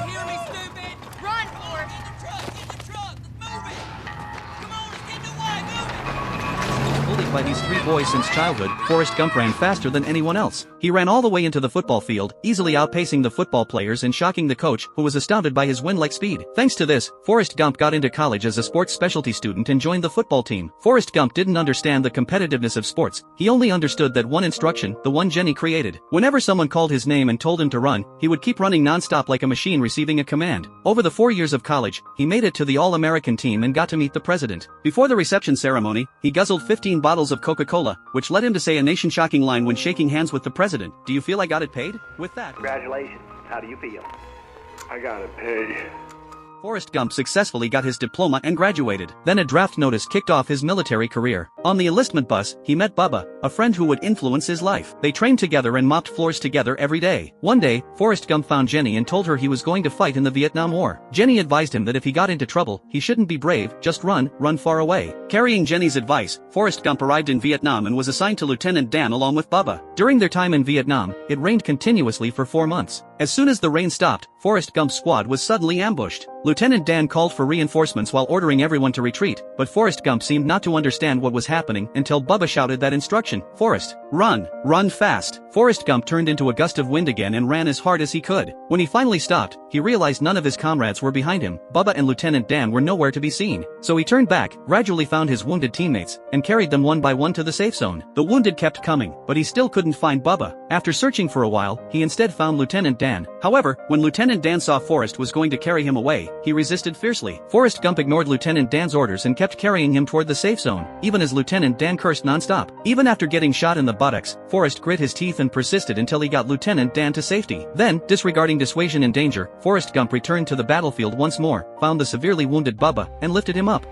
you hear me, stupid? Run, Forrest! Get the truck! Get the truck! Let's move it! Come on, let's get in the way! Move it! Bullied by these three boys since childhood, Forrest Gump ran faster than anyone else. He ran all the way into the football field, easily outpacing the football players and shocking the coach, who was astounded by his wind-like speed. Thanks to this, Forrest Gump got into college as a sports specialty student and joined the football team. Forrest Gump didn't understand the competitiveness of sports. He only understood that one instruction, the one Jenny created. Whenever someone called his name and told him to run, he would keep running non-stop like a machine receiving a command. Over the 4 years of college, he made it to the All-American team and got to meet the president. Before the reception ceremony, he guzzled 15 bottles of Coca-Cola, which led him to say a nation-shocking line when shaking hands with the president. "Do you feel I got it paid?" With that, Congratulations. How do you feel? I got it paid. Forrest Gump successfully got his diploma and graduated. Then a draft notice kicked off his military career. On the enlistment bus, he met Bubba, a friend who would influence his life. They trained together and mopped floors together every day. One day, Forrest Gump found Jenny and told her he was going to fight in the Vietnam War. Jenny advised him that if he got into trouble, he shouldn't be brave, just run far away. Carrying Jenny's advice, Forrest Gump arrived in Vietnam and was assigned to Lieutenant Dan along with Bubba. During their time in Vietnam, it rained continuously for 4 months. As soon as the rain stopped, Forrest Gump's squad was suddenly ambushed. Lieutenant Dan called for reinforcements while ordering everyone to retreat, but Forrest Gump seemed not to understand what was happening until Bubba shouted that instruction, "Forrest, run fast." Forrest Gump turned into a gust of wind again and ran as hard as he could. When he finally stopped, he realized none of his comrades were behind him. Bubba and Lieutenant Dan were nowhere to be seen. So he turned back, gradually found his wounded teammates, and carried them one by one to the safe zone. The wounded kept coming, but he still couldn't find Bubba. After searching for a while, he instead found Lieutenant Dan. However, when Lieutenant Dan saw Forrest was going to carry him away, he resisted fiercely. Forrest Gump ignored Lieutenant Dan's orders and kept carrying him toward the safe zone, even as Lieutenant Dan cursed non-stop. Even after getting shot in the buttocks, Forrest grit his teeth and persisted until he got Lieutenant Dan to safety. Then, disregarding dissuasion and danger, Forrest Gump returned to the battlefield once more, found the severely wounded Bubba, and lifted him up.